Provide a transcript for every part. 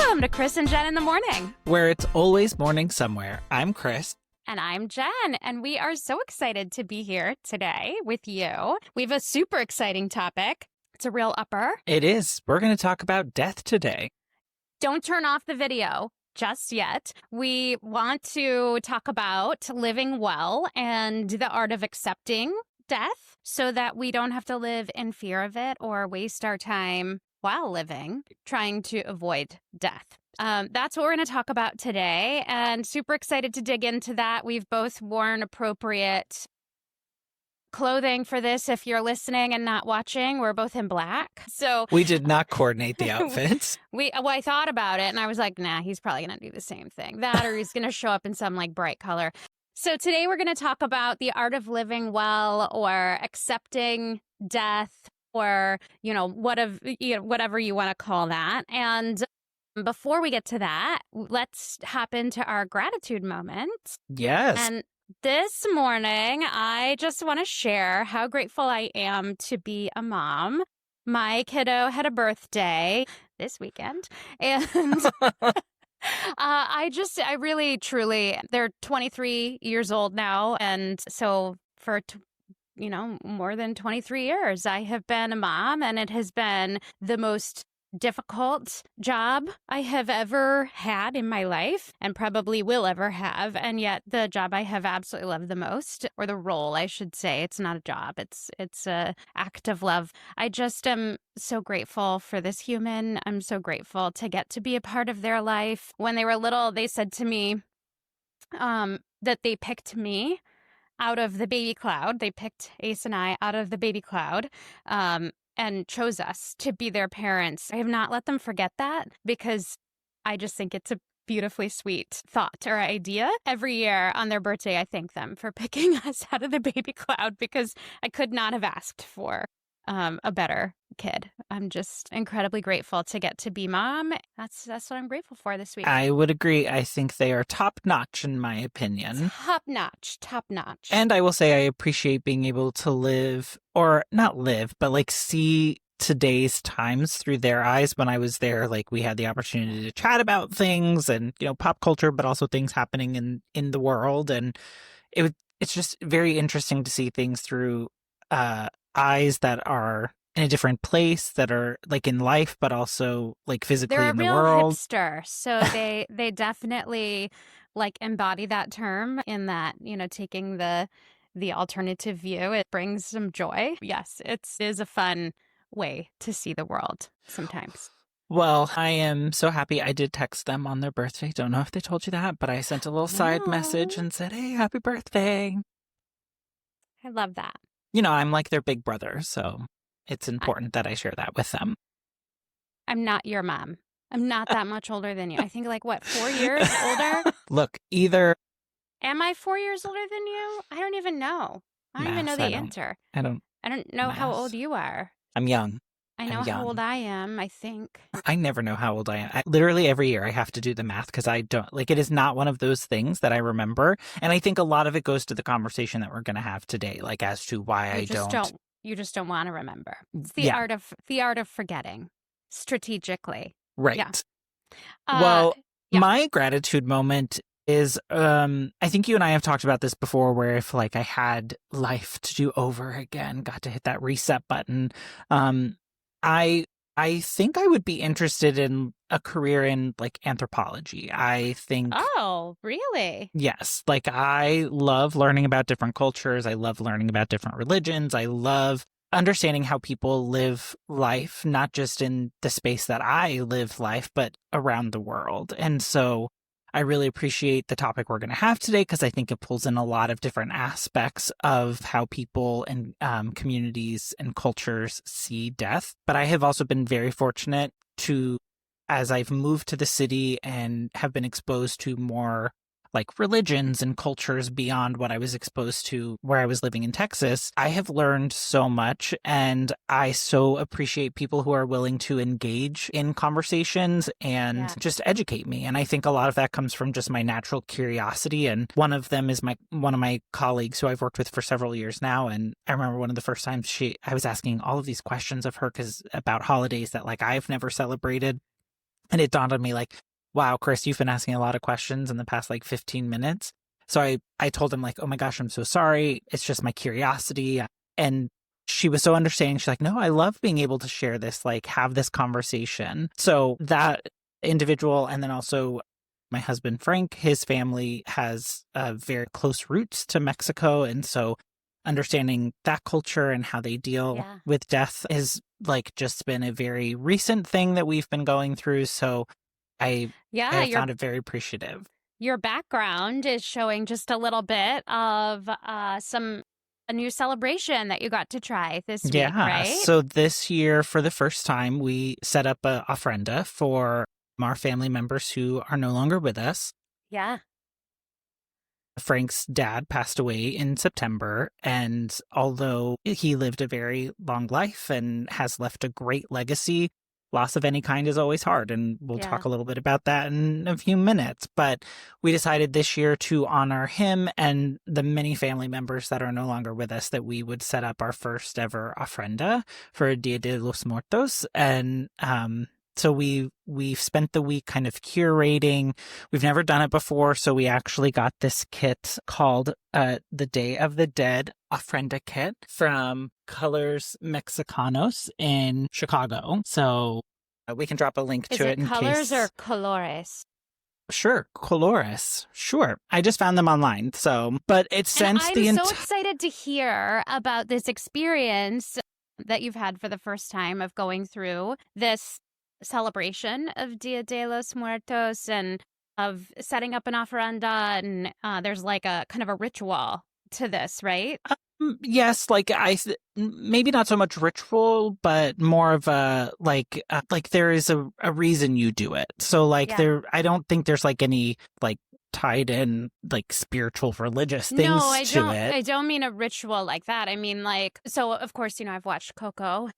Welcome to Chris and Jen in the Morning, where it's always morning somewhere. I'm Chris. And I'm Jen, and we are so excited to be here today with you. We have a super exciting topic. It's a real upper. It is. We're going to talk about death today. Don't turn off the video just yet. We want to talk about living well and the art of accepting death so that we don't have to live in fear of it or waste our time while living trying to avoid death. That's what we're going to talk about today, and super excited to dig into that. We've both worn appropriate clothing for this. If you're listening and not watching, we're both in black. So we did not coordinate the outfits. I thought about it, and I was like, nah, he's probably going to do the same thing. That or he's going to show up in some like bright color. So today we're going to talk about the art of living well or accepting death or, whatever you want to call that. And before we get to that, let's hop into our gratitude moment. Yes. And this morning, I just want to share how grateful I am to be a mom. My kiddo had a birthday this weekend, and I really, truly, they're 23 years old now, and so for more than 23 years, I have been a mom, and it has been the most difficult job I have ever had in my life and probably will ever have. And yet the job I have absolutely loved the most, or the role, I should say. It's not a job. It's a act of love. I just am so grateful for this human. I'm so grateful to get to be a part of their life. When they were little, they said to me that they picked me out of the baby cloud. They picked Ace and I out of the baby cloud and chose us to be their parents. I have not let them forget that because I just think it's a beautifully sweet thought or idea. Every year on their birthday, I thank them for picking us out of the baby cloud because I could not have asked for a better kid. I'm just incredibly grateful to get to be mom. That's what I'm grateful for this week. I would agree. I think they are top notch in my opinion. Top notch. And I will say I appreciate being able to live, or not live, but like see today's times through their eyes. When I was there, like we had the opportunity to chat about things and, pop culture, but also things happening in the world. And it's just very interesting to see things through eyes that are in a different place, that are like in life, but also like physically in the world. They're a real hipster, so they definitely like embody that term in that, taking the alternative view. It brings some joy. Yes, it is a fun way to see the world sometimes. Well, I am so happy. I did text them on their birthday. Don't know if they told you that, but I sent a little side message and said, hey, happy birthday. I love that. I'm like their big brother, so it's important that I share that with them. I'm not your mom. I'm not that much older than you. I think 4 years older? Look, either... Am I 4 years older than you? I don't even know. I don't even know the answer. I don't know how old you are. I'm young. I know how old I am, I think. I never know how old I am. Literally every year I have to do the math because I don't, it is not one of those things that I remember. And I think a lot of it goes to the conversation that we're going to have today, as to why I don't. You just don't want to remember. It's the art of forgetting strategically. Right. Yeah. My gratitude moment is, I think you and I have talked about this before, where if I had life to do over again, got to hit that reset button, I think I would be interested in a career in anthropology. I think. Oh, really? Yes. I love learning about different cultures. I love learning about different religions. I love understanding how people live life, not just in the space that I live life, but around the world. And so I really appreciate the topic we're going to have today because I think it pulls in a lot of different aspects of how people and communities and cultures see death. But I have also been very fortunate to, as I've moved to the city and have been exposed to more religions and cultures beyond what I was exposed to where I was living in Texas, I have learned so much, and I so appreciate people who are willing to engage in conversations and just educate me. And I think a lot of that comes from just my natural curiosity. And one of them is one of my colleagues who I've worked with for several years now. And I remember one of the first times I was asking all of these questions of her about holidays that I've never celebrated. And it dawned on me like, wow, Chris, you've been asking a lot of questions in the past like 15 minutes. So I told him like, oh my gosh, I'm so sorry. It's just my curiosity. And she was so understanding. She's like, no, I love being able to share this, like have this conversation. So that individual, and then also my husband, Frank, his family has very close roots to Mexico. And so understanding that culture and how they deal Yeah. with death has like just been a very recent thing that we've been going through. So I Yeah, I found it very appreciative. your background is showing just a little bit of a new celebration that you got to try this week, Yeah. right? So this year, for the first time, we set up a ofrenda for our family members who are no longer with us. Yeah. Frank's dad passed away in September, and although he lived a very long life and has left a great legacy, loss of any kind is always hard, and we'll Yeah. talk a little bit about that in a few minutes. But we decided this year to honor him and the many family members that are no longer with us, that we would set up our first ever ofrenda for Dia de los Muertos. And so we've spent the week kind of curating. We've never done it before, so we actually got this kit called the Day of the Dead Ofrenda Kit from Colors Mexicanos in Chicago. So we can drop a link Is to it it in colors case. or colores? Sure, Colores. Sure. I just found them online. So, but it And sends I'm the so excited to hear about this experience that you've had for the first time of going through this celebration of Dia de los Muertos and of setting up an ofrenda. And there's like a kind of a ritual to this, right? Yes, like maybe not so much ritual, but more of a like there is a reason you do it. So like Yeah. I don't think there's like any like tied in like spiritual religious No, things to it. I don't mean a ritual like that. I mean like, so of course, I've watched Coco.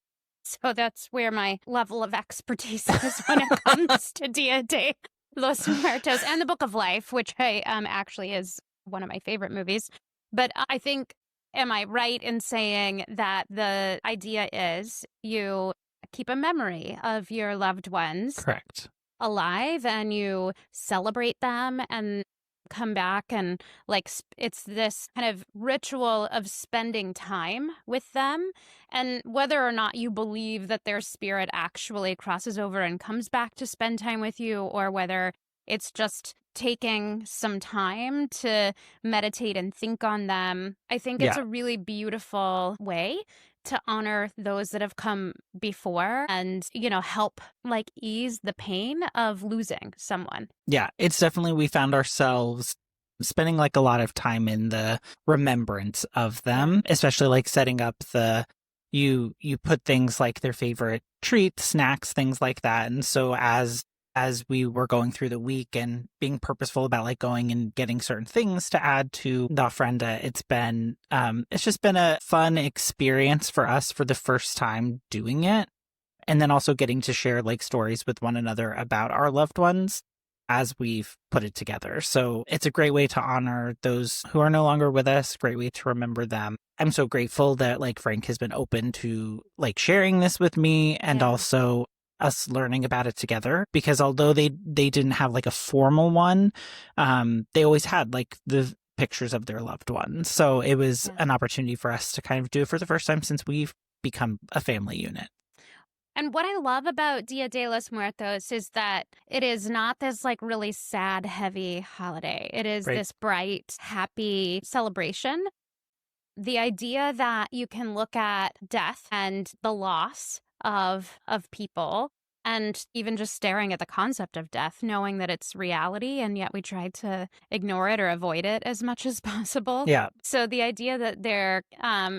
So that's where my level of expertise is when it comes to Dia de los Muertos and the Book of Life, which I actually is one of my favorite movies. But I think, am I right in saying that the idea is you keep a memory of your loved ones Correct. alive and you celebrate them and come back and like it's this kind of ritual of spending time with them, and whether or not you believe that their spirit actually crosses over and comes back to spend time with you, or whether it's just taking some time to meditate and think on them. I think it's Yeah. a really beautiful way to honor those that have come before and, help like ease the pain of losing someone. Yeah, it's definitely, we found ourselves spending like a lot of time in the remembrance of them, especially like setting up you put things like their favorite treats, snacks, things like that. And so as we were going through the week and being purposeful about like going and getting certain things to add to the ofrenda, it's just been a fun experience for us for the first time doing it. And then also getting to share like stories with one another about our loved ones as we've put it together. So it's a great way to honor those who are no longer with us, great way to remember them. I'm so grateful that like Frank has been open to like sharing this with me, and also us learning about it together, because although they didn't have like a formal one, they always had like the pictures of their loved ones. So it was an opportunity for us to kind of do it for the first time since we've become a family unit. And what I love about Dia de los Muertos is that it is not this like really sad, heavy holiday. It is this bright, happy celebration. The idea that you can look at death and the loss of people, and even just staring at the concept of death, knowing that it's reality, and yet we try to ignore it or avoid it as much as possible. Yeah. So the idea that there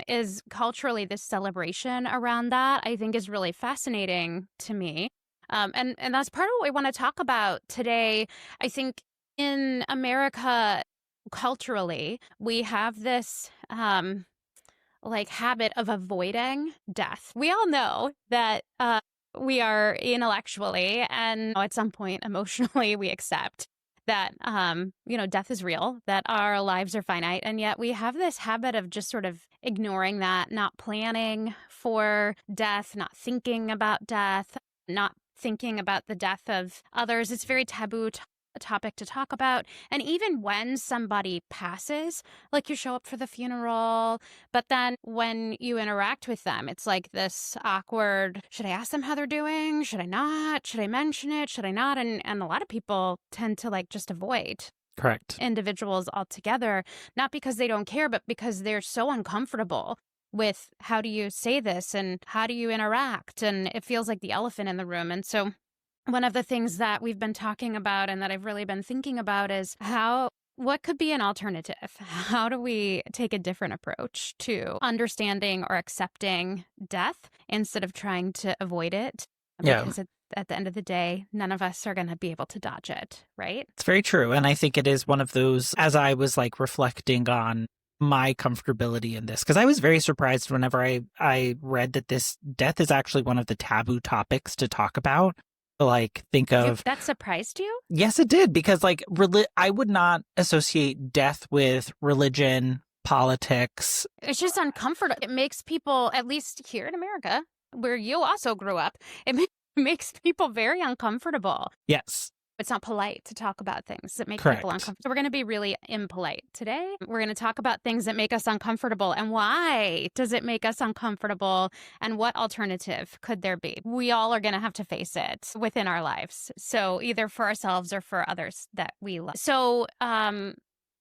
is culturally this celebration around that, I think is really fascinating to me. And that's part of what we want to talk about today. I think in America, culturally, we have this like habit of avoiding death. We all know that we are intellectually and at some point emotionally we accept that death is real, that our lives are finite, and yet we have this habit of just sort of ignoring that, not planning for death, not thinking about death, not thinking about the death of others. It's a very taboo topic to talk about. And even when somebody passes, like you show up for the funeral, but then when you interact with them, it's like this awkward, should I ask them how they're doing? Should I not? Should I mention it? Should I not? And a lot of people tend to like just avoid Correct. individuals altogether, not because they don't care, but because they're so uncomfortable with how do you say this and how do you interact? And it feels like the elephant in the room. And so one of the things that we've been talking about and that I've really been thinking about is what could be an alternative? How do we take a different approach to understanding or accepting death instead of trying to avoid it? Yeah. Because at the end of the day, none of us are going to be able to dodge it, right? It's very true. And I think it is one of those, as I was like reflecting on my comfortability in this, because I was very surprised whenever I read that this death is actually one of the taboo topics to talk about. Like, think of That surprised you? Yes, it did, because like I would not associate death with religion, politics. It's just uncomfortable. It makes people, at least here in America, where you also grew up, makes people very uncomfortable. Yes. It's not polite to talk about things that make Correct. people uncomfortable. So we're going to be really impolite today. We're going to talk about things that make us uncomfortable and why does it make us uncomfortable and what alternative could there be? We all are going to have to face it within our lives. So either for ourselves or for others that we love. So,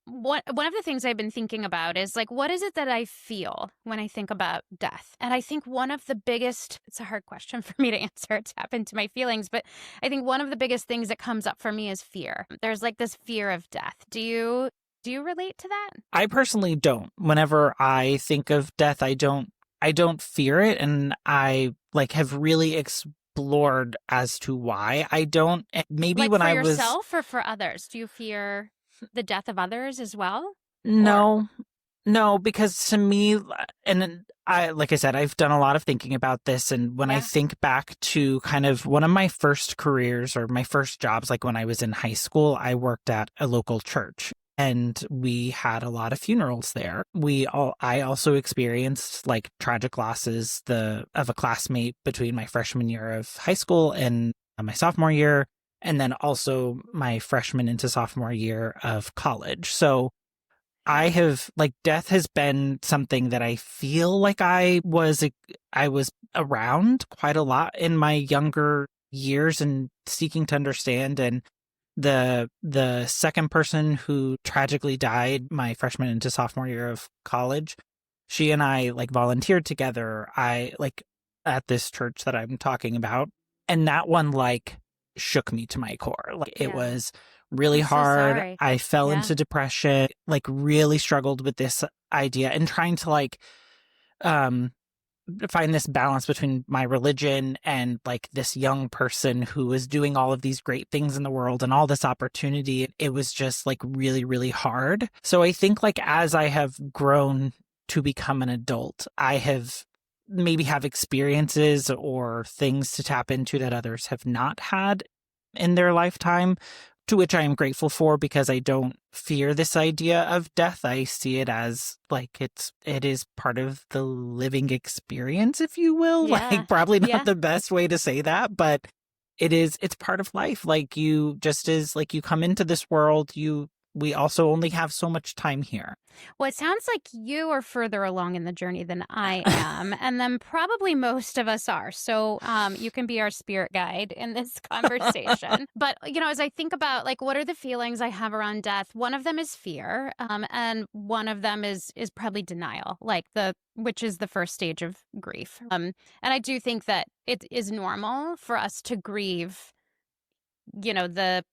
one of the things I've been thinking about is like, what is it that I feel when I think about death? And I think one of the biggest, it's a hard question for me to answer, it's happened to my feelings, but I think one of the biggest things that comes up for me is fear. There's like this fear of death. Do you relate to that? I personally don't. Whenever I think of death, I don't fear it, and I like have really explored as to why I don't. Maybe like when for I was yourself or for others? Do you fear the death of others as well? No. No, because to me, and like I said, I've done a lot of thinking about this. And when I think back to kind of one of my first careers or my first jobs, like when I was in high school, I worked at a local church and we had a lot of funerals there. I also experienced like tragic losses of a classmate between my freshman year of high school and my sophomore year, and then also my freshman into sophomore year of college. So I have like death has been something that I feel like I was around quite a lot in my younger years and seeking to understand. And the second person who tragically died my freshman into sophomore year of college, she and I like volunteered together. I like at this church that I'm talking about, and that one like shook me to my core. Like it was really hard. Sorry. I fell into depression, like really struggled with this idea and trying to like find this balance between my religion and like this young person who was doing all of these great things in the world and all this opportunity. It was just like really, really hard. So I think like as I have grown to become an adult, I have maybe have experiences or things to tap into that others have not had in their lifetime, to which I am grateful for, because I don't fear this idea of death. I see it as like it is part of the living experience, if you will. Like probably not the best way to say that, but it's part of life. Like you just is like you come into this world, we also only have so much time here. Well, it sounds like you are further along in the journey than I am, and then probably most of us are. So you can be our spirit guide in this conversation. But, as I think about, like, what are the feelings I have around death? One of them is fear, and one of them is probably denial, which is the first stage of grief. And I do think that it is normal for us to grieve, the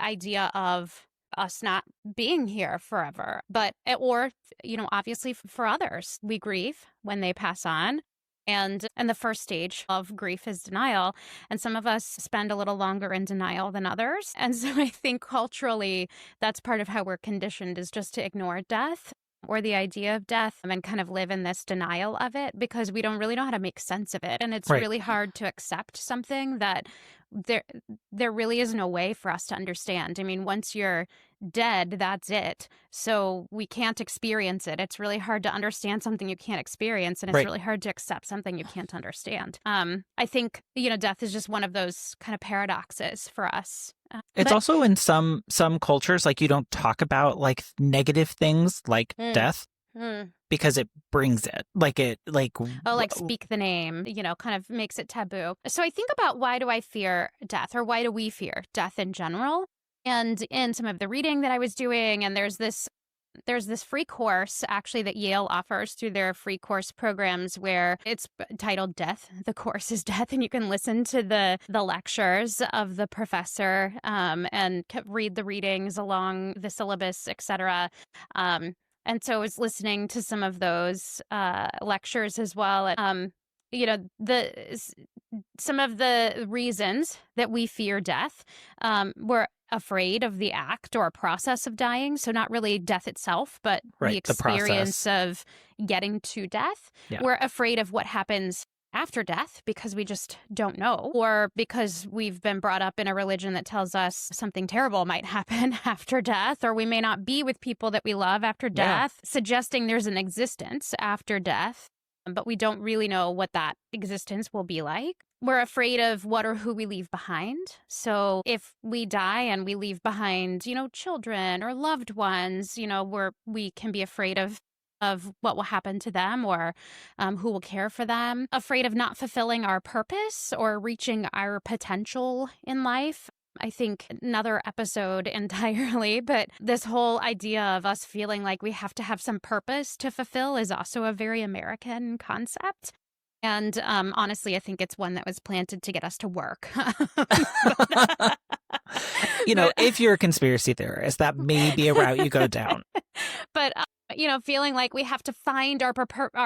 idea of us not being here forever, or obviously for others, we grieve when they pass on. And the first stage of grief is denial. And some of us spend a little longer in denial than others. And so I think culturally, that's part of how we're conditioned, is just to ignore death or the idea of death and kind of live in this denial of it, because we don't really know how to make sense of it. And it's really hard to accept something that there really is no way for us to understand. I mean, once you're dead, that's it. So we can't experience it. It's really hard to understand something you can't experience, and it's Right. really hard to accept something you can't understand. I think, death is just one of those kind of paradoxes for us. It's But also in some cultures, like you don't talk about like negative things like mm, death mm. because it brings it. Oh, like speak the name, kind of makes it taboo. So I think about, why do I fear death, or why do we fear death in general? And in some of the reading that I was doing, and there's this free course actually that Yale offers through their free course programs, where it's titled Death. The course is Death, and you can listen to the lectures of the professor, and read the readings along the syllabus, etc. And so I was listening to some of those lectures as well. You know, some of the reasons that we fear death, we're afraid of the act or process of dying. So not really death itself, but the right, the experience process. of getting to death. Yeah. We're afraid of what happens after death because we just don't know, or because we've been brought up in a religion that tells us something terrible might happen after death, or we may not be with people that we love after Yeah. death, suggesting there's an existence after death, but we don't really know what that existence will be like. We're afraid of what or who we leave behind. So if we die and we leave behind, children or loved ones, we can be afraid of what will happen to them, or who will care for them, afraid of not fulfilling our purpose or reaching our potential in life. I think another episode entirely, but this whole idea of us feeling like we have to have some purpose to fulfill is also a very American concept. And honestly, I think it's one that was planted to get us to work. but, If you're a conspiracy theorist, that may be a route you go down. but feeling like we have to find our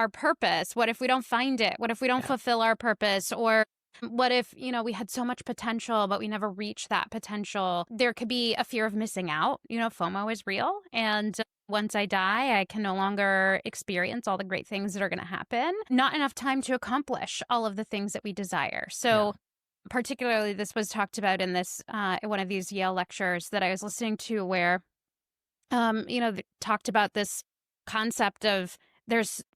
purpose. What if we don't find it? What if we don't Yeah. fulfill our purpose? Or what if, we had so much potential, but we never reached that potential? There could be a fear of missing out. FOMO is real. And once I die, I can no longer experience all the great things that are going to happen. Not enough time to accomplish all of the things that we desire. So, particularly, this was talked about in this one of these Yale lectures that I was listening to, where talked about this concept of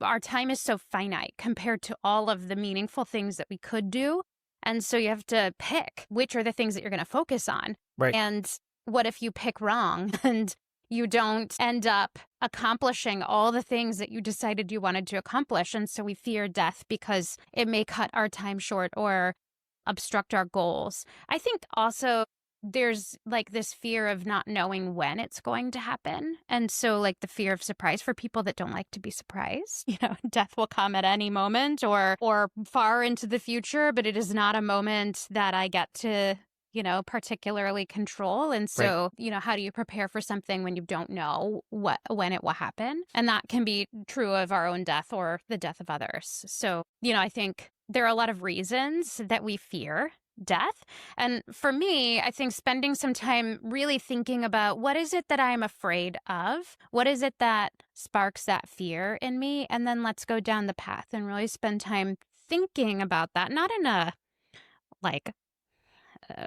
our time is so finite compared to all of the meaningful things that we could do. And so you have to pick which are the things that you're going to focus on. Right. And what if you pick wrong and you don't end up accomplishing all the things that you decided you wanted to accomplish? And so we fear death because it may cut our time short or obstruct our goals. I think also there's like this fear of not knowing when it's going to happen. And so like the fear of surprise for people that don't like to be surprised. Death will come at any moment or far into the future, but it is not a moment that I get to particularly control. And so, how do you prepare for something when you don't know when it will happen? And that can be true of our own death or the death of others. So, I think there are a lot of reasons that we fear death. And for me, I think spending some time really thinking about, what is it that I'm afraid of? What is it that sparks that fear in me? And then let's go down the path and really spend time thinking about that, not in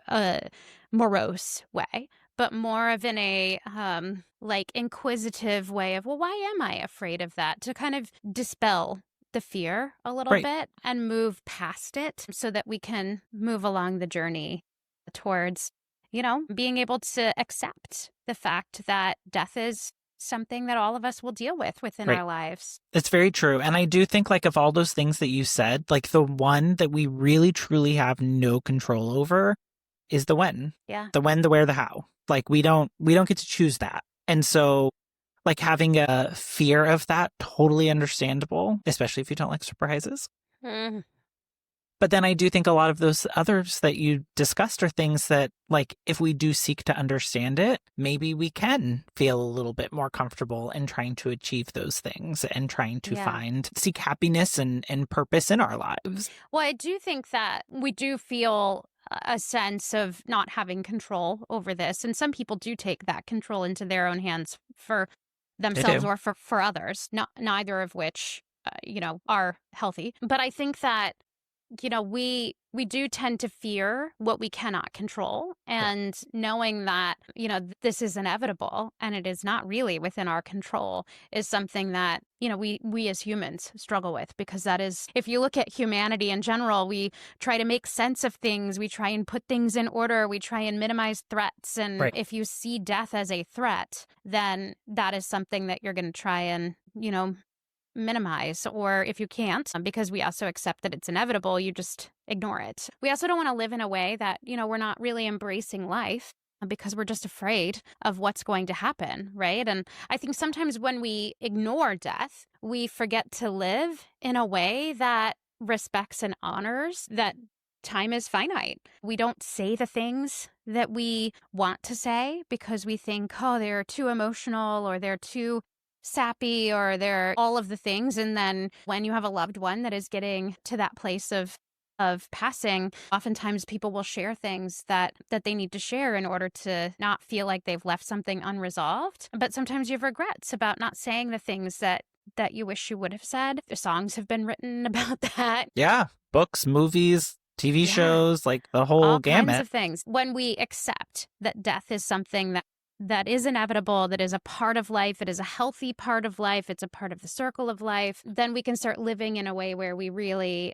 a morose way, but more of in a inquisitive way of, well, why am I afraid of that? To kind of dispel the fear a little Right. bit and move past it so that we can move along the journey towards, being able to accept the fact that death is something that all of us will deal with within Right. our lives. It's very true. And I do think of all those things that you said, the one that we really truly have no control over is the when. Yeah. The when, the where, the how. We don't get to choose that. And so having a fear of that, totally understandable, especially if you don't like surprises. Mm. But then I do think a lot of those others that you discussed are things that, if we do seek to understand it, maybe we can feel a little bit more comfortable in trying to achieve those things and trying to seek happiness and purpose in our lives. Well, I do think that we do feel a sense of not having control over this. And some people do take that control into their own hands for themselves or for others, neither of which, are healthy. But I think that we do tend to fear what we cannot control, Right. and knowing that, this is inevitable and it is not really within our control is something that, we as humans struggle with, because that is, if you look at humanity in general, we try to make sense of things, we try and put things in order, we try and minimize threats. And Right. if you see death as a threat, then that is something that you're going to try and, minimize. Or if you can't, because we also accept that it's inevitable, you just ignore it. We also don't want to live in a way that, we're not really embracing life, because we're just afraid of what's going to happen, right? And I think sometimes when we ignore death, we forget to live in a way that respects and honors that time is finite. We don't say the things that we want to say because we think, oh, they're too emotional, or they're too sappy, or they're all of the things. And then when you have a loved one that is getting to that place of passing, oftentimes people will share things that they need to share in order to not feel like they've left something unresolved. But sometimes you have regrets about not saying the things that you wish you would have said. The songs have been written about that. Yeah. Books, movies, TV Yeah, shows, like the whole all kinds gamut. of things. When we accept that death is something that is inevitable, that is a part of life, it is a healthy part of life, it's a part of the circle of life, then we can start living in a way where we really,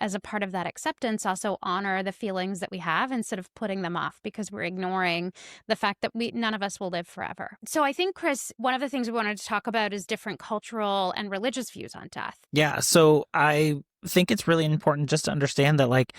as a part of that acceptance, also honor the feelings that we have instead of putting them off because we're ignoring the fact that none of us will live forever. So I think, Chris, one of the things we wanted to talk about is different cultural and religious views on death. Yeah. So I think it's really important just to understand that, like,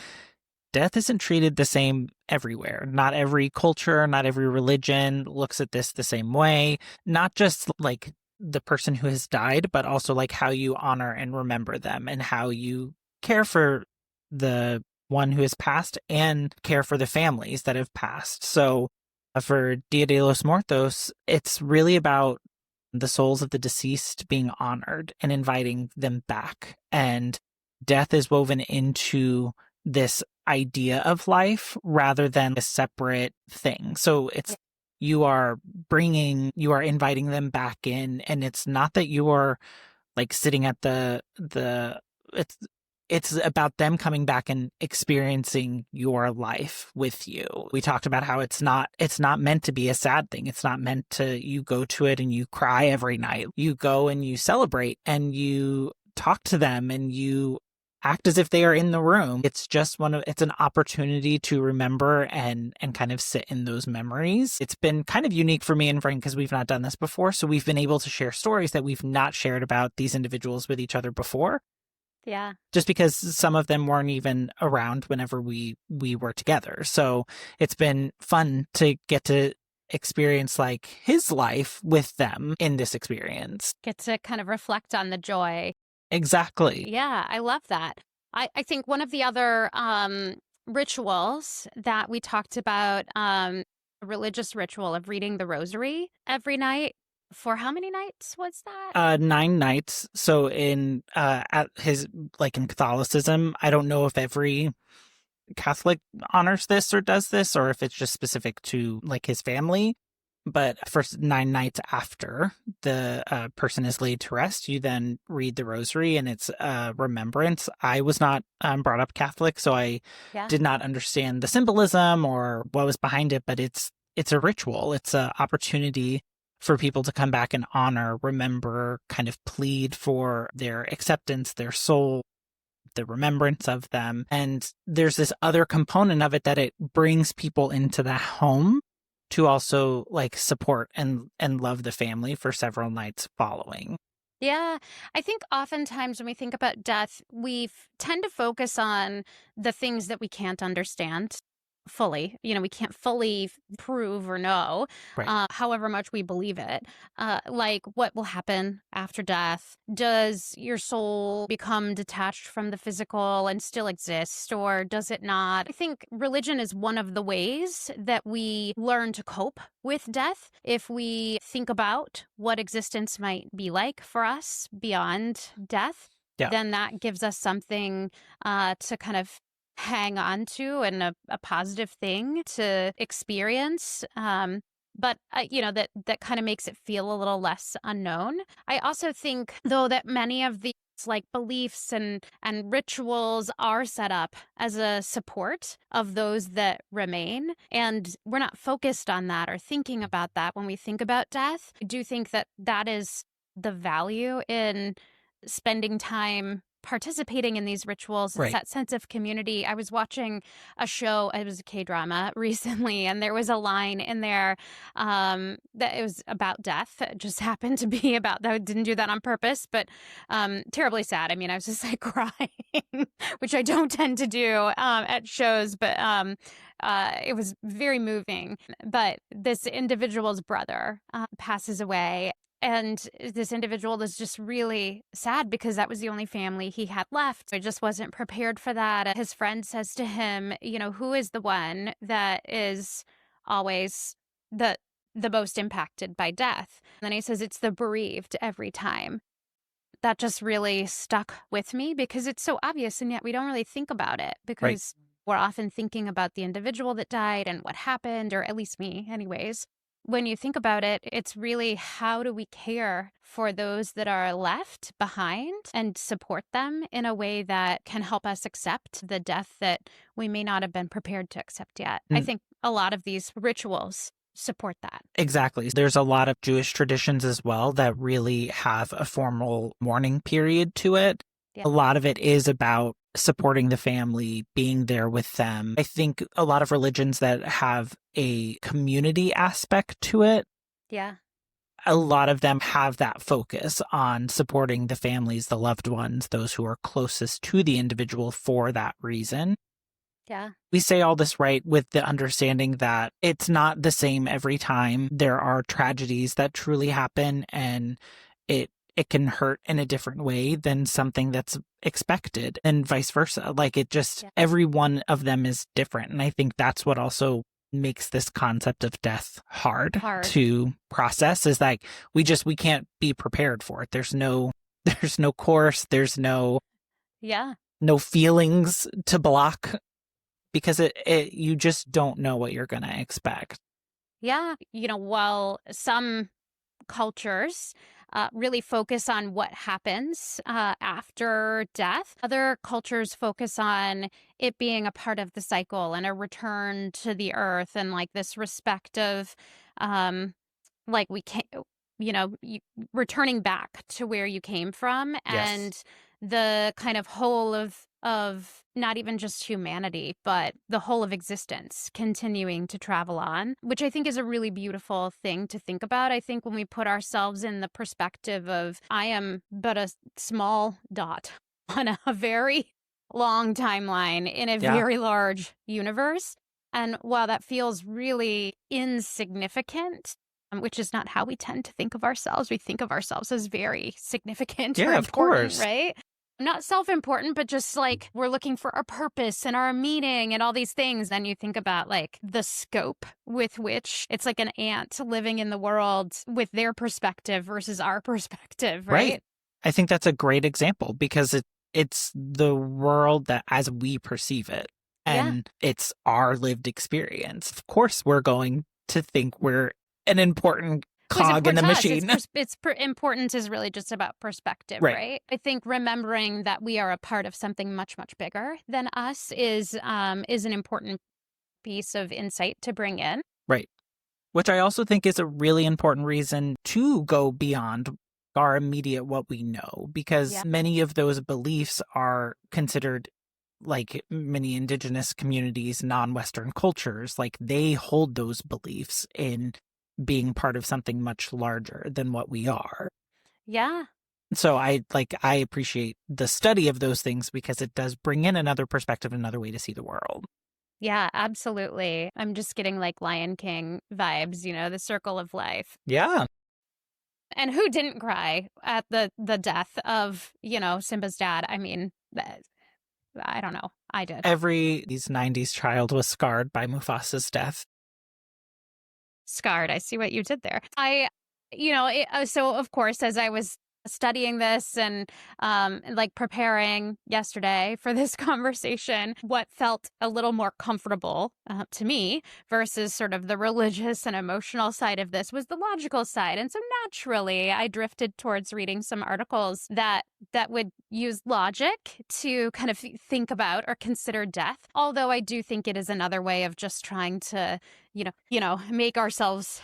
death isn't treated the same everywhere. Not every culture, not every religion looks at this the same way. Not just like the person who has died, but also like how you honor and remember them and how you care for the one who has passed and care for the families that have passed. So for Dia de los Muertos, it's really about the souls of the deceased being honored and inviting them back. And death is woven into this idea of life rather than a separate thing. So it's you are inviting them back in, and it's not that you are like sitting at the it's about them coming back and experiencing your life with you. We talked about how it's not meant to be a sad thing. It's not meant to you go to it and you cry every night. You go and you celebrate and you talk to them and you act as if they are in the room. It's just it's an opportunity to remember and kind of sit in those memories. It's been kind of unique for me and Frank because we've not done this before. So we've been able to share stories that we've not shared about these individuals with each other before. Yeah. Just because some of them weren't even around whenever we were together. So it's been fun to get to experience like his life with them in this experience. Get to kind of reflect on the joy. Exactly. Yeah, I love that. I think one of the other rituals that we talked about, a religious ritual of reading the rosary every night. For how many nights was that? 9 nights. So in at his like in Catholicism, I don't know if every Catholic honors this or does this, or if it's just specific to like his family. But first 9 nights after the person is laid to rest, you then read the rosary, and it's remembrance. I was not brought up Catholic, so I did not understand the symbolism or what was behind it. But it's a ritual. It's an opportunity for people to come back and honor, remember, kind of plead for their acceptance, their soul, the remembrance of them. And there's this other component of it that it brings people into the home to also like support and love the family for several nights following. Yeah, I think oftentimes when we think about death, we tend to focus on the things that we can't understand fully. We can't fully prove or know, Right. however much we believe it. Like what will happen after death? Does your soul become detached from the physical and still exist, or does it not? I think religion is one of the ways that we learn to cope with death. If we think about what existence might be like for us beyond death, Yeah. then that gives us something to kind of hang on to, and a positive thing to experience. But that kind of makes it feel a little less unknown. I also think, though, that many of these It's like beliefs and rituals are set up as a support of those that remain. And we're not focused on that or thinking about that when we think about death. I do think that that is the value in spending time participating in these rituals. It's Right. that sense of community. I was watching a show, it was a K-drama recently, and there was a line in there that it was about death. It just happened to be about that. I didn't do that on purpose, but terribly sad. I mean, I was just like crying, which I don't tend to do at shows, but it was very moving. But this individual's brother passes away. And this individual is just really sad because that was the only family he had left. He just wasn't prepared for that. His friend says to him, who is the one that is always the most impacted by death? And then he says it's the bereaved every time. That just really stuck with me because it's so obvious, and yet we don't really think about it Right. because we're often thinking about the individual that died and what happened, or at least me anyways. When you think about it, it's really how do we care for those that are left behind and support them in a way that can help us accept the death that we may not have been prepared to accept yet. I Mm. think a lot of these rituals support that. Exactly. There's a lot of Jewish traditions as well that really have a formal mourning period to it. Yeah. A lot of it is about supporting the family, being there with them. I think a lot of religions that have a community aspect to it, Yeah. a lot of them have that focus on supporting the families, the loved ones, those who are closest to the individual for that reason. Yeah. We say all this right with the understanding that it's not the same every time. There are tragedies that truly happen, and it can hurt in a different way than something that's expected, and vice versa. Like it just, Yeah. every one of them is different. And I think that's what also makes this concept of death hard to process, is like we can't be prepared for it. There's no course, there's no feelings to block, because you just don't know what you're going to expect. Yeah. While some cultures really focus on what happens after death, other cultures focus on it being a part of the cycle and a return to the earth, and like this respect of like we can't, returning back to where you came from. And the kind of whole of not even just humanity, but the whole of existence continuing to travel on, which I think is a really beautiful thing to think about. I think when we put ourselves in the perspective of I am but a small dot on a very long timeline in a very large universe. And while that feels really insignificant, which is not how we tend to think of ourselves. We think of ourselves as very significant or important, of course. right? Not self-important, but just like we're looking for our purpose and our meaning and all these things. Then you think about like the scope with which it's like an ant living in the world with their perspective versus our perspective, right? I think that's a great example because it's the world that as we perceive it, and it's our lived experience. Of course, we're going to think we're an important cog in the machine. Importance is really just about perspective, right? I think remembering that we are a part of something much, much bigger than us is an important piece of insight to bring in. Right. Which I also think is a really important reason to go beyond our immediate what we know, because many of those beliefs are considered, like many indigenous communities, non-Western cultures, like they hold those beliefs in being part of something much larger than what we are. Yeah. So I appreciate the study of those things because it does bring in another perspective, another way to see the world. Yeah, absolutely. I'm just getting like Lion King vibes, the circle of life. Yeah. And who didn't cry at the death of, Simba's dad? I mean, I don't know. I did. Every 90s child was scarred by Mufasa's death. Scarred. I see what you did there. So of course, as I was studying this and like preparing yesterday for this conversation, what felt a little more comfortable to me versus sort of the religious and emotional side of this was the logical side. And so naturally, I drifted towards reading some articles that would use logic to kind of think about or consider death. Although I do think it is another way of just trying to, make ourselves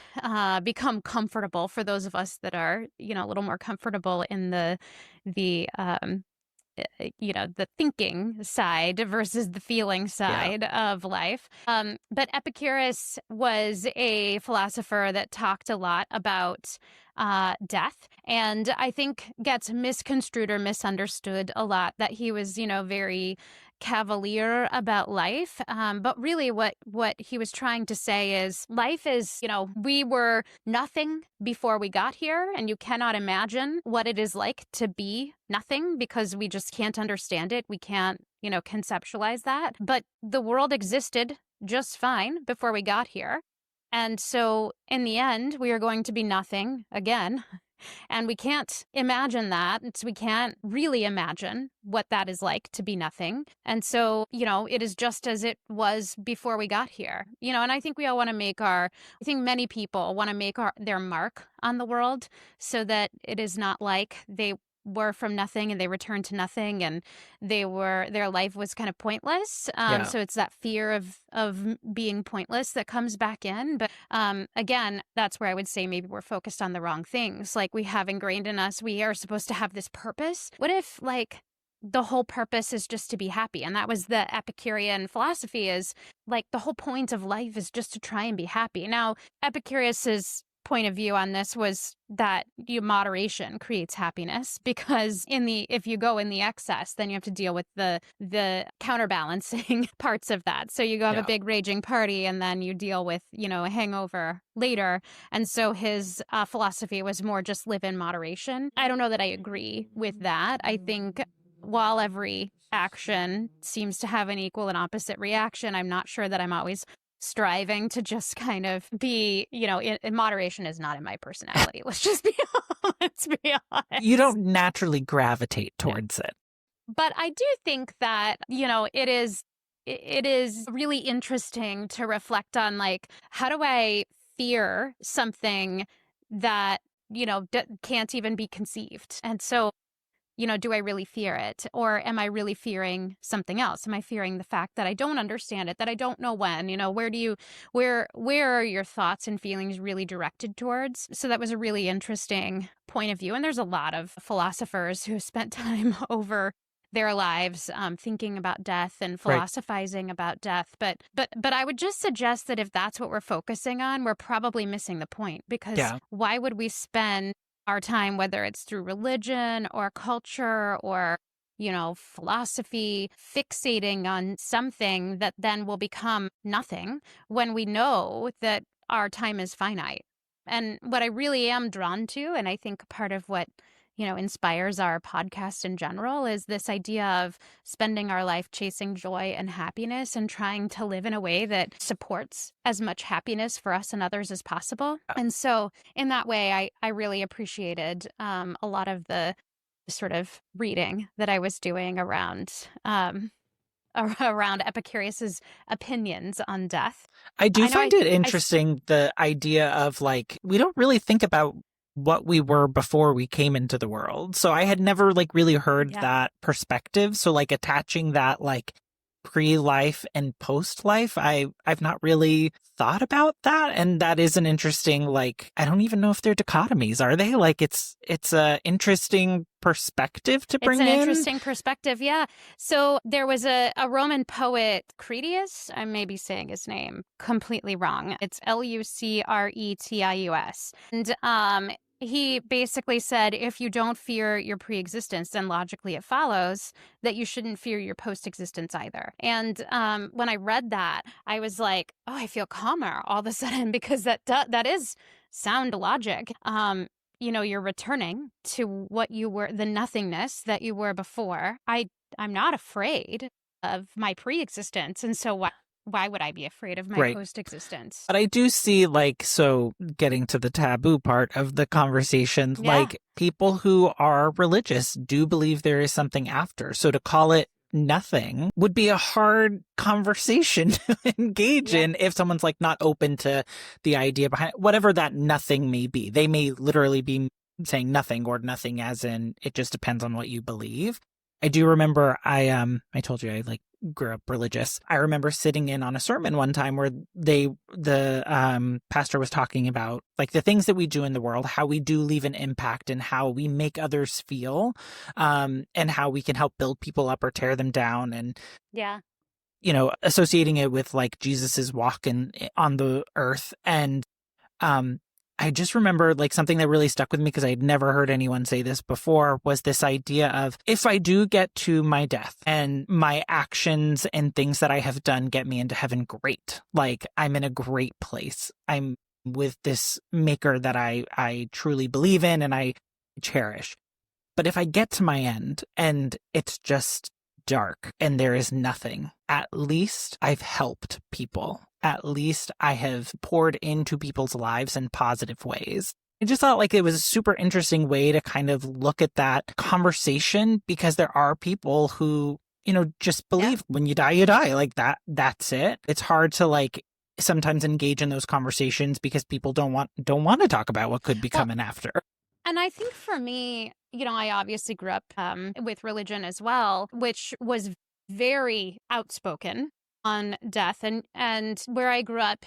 become comfortable for those of us that are, a little more comfortable in the thinking side versus the feeling Yeah. side of life. But Epicurus was a philosopher that talked a lot about death, and I think gets misconstrued or misunderstood a lot, that he was, very cavalier about life. But really what he was trying to say is life is, we were nothing before we got here, and you cannot imagine what it is like to be nothing because we just can't understand it. We can't, conceptualize that. But the world existed just fine before we got here. And so in the end, we are going to be nothing again. And we can't imagine that. We can't really imagine what that is like to be nothing. And so, it is just as it was before we got here. And I think we all want to I think many people want to make their mark on the world so that it is not like they were from nothing and they returned to nothing and their life was kind of pointless. Yeah. So it's that fear of being pointless that comes back in. But again, that's where I would say maybe we're focused on the wrong things. Like we have ingrained in us, we are supposed to have this purpose. What if like the whole purpose is just to be happy? And that was the Epicurean philosophy, is like the whole point of life is just to try and be happy. Now, Epicurus's point of view on this was that moderation creates happiness, because if you go in the excess, then you have to deal with the counterbalancing parts of that. So you go have a big raging party and then you deal with, a hangover later. And so his philosophy was more just live in moderation. I don't know that I agree with that. I think while every action seems to have an equal and opposite reaction, I'm not sure that I'm always striving to just kind of be, in moderation is not in my personality. Let's be honest. You don't naturally gravitate towards it. But I do think that, it is really interesting to reflect on, like, how do I fear something that, can't even be conceived? And so, do I really fear it? Or am I really fearing something else? Am I fearing the fact that I don't understand it, that I don't know when? Where are your thoughts and feelings really directed towards? So that was a really interesting point of view. And there's a lot of philosophers who spent time over their lives thinking about death and philosophizing about death. But I would just suggest that if that's what we're focusing on, we're probably missing the point, because why would we spend our time, whether it's through religion or culture or, philosophy, fixating on something that then will become nothing, when we know that our time is finite? And what I really am drawn to, and I think part of what, inspires our podcast in general, is this idea of spending our life chasing joy and happiness and trying to live in a way that supports as much happiness for us and others as possible. And so in that way, I really appreciated a lot of the sort of reading that I was doing around Epicurus's opinions on death. I do find it interesting, the idea of like, we don't really think about what we were before we came into the world. So I had never like really heard that perspective. So like attaching that like pre-life and post-life, I've not really thought about that. And that is an interesting, like, I don't even know if they're dichotomies, are they? Like it's a interesting perspective to bring in. It's an interesting perspective, yeah. So there was a Roman poet, Critias. I may be saying his name completely wrong. It's Lucretius. And he basically said, if you don't fear your pre-existence, then logically it follows that you shouldn't fear your post-existence either. And when I read that, I was like, oh, I feel calmer all of a sudden, because that is sound logic. You're returning to what you were, the nothingness that you were before. I'm not afraid of my pre-existence. And so why would I be afraid of my Right. post-existence? But I do see, like, so getting to the taboo part of the conversation, Yeah. like people who are religious do believe there is something after. So to call it nothing would be a hard conversation to engage Yep. in if someone's like not open to the idea behind whatever that nothing may be. They may literally be saying nothing or nothing as in it just depends on what you believe. I do remember I told you I like grew up religious. I remember sitting in on a sermon one time where the pastor was talking about like the things that we do in the world, how we do leave an impact and how we make others feel, and how we can help build people up or tear them down, and Yeah. associating it with like Jesus's walk on the earth. And um, I just remember like something that really stuck with me because I had never heard anyone say this before was this idea of if I do get to my death and my actions and things that I have done get me into heaven, great. Like I'm in a great place. I'm with this maker that I truly believe in and I cherish. But if I get to my end and it's just dark and there is nothing, at least I've helped people. At least I have poured into people's lives in positive ways. I just thought like it was a super interesting way to kind of look at that conversation because there are people who, just believe when you die, you die. Like that's it. It's hard to like sometimes engage in those conversations because people don't want to talk about what could be coming after. And I think for me, I obviously grew up with religion as well, which was very outspoken on death. And where I grew up,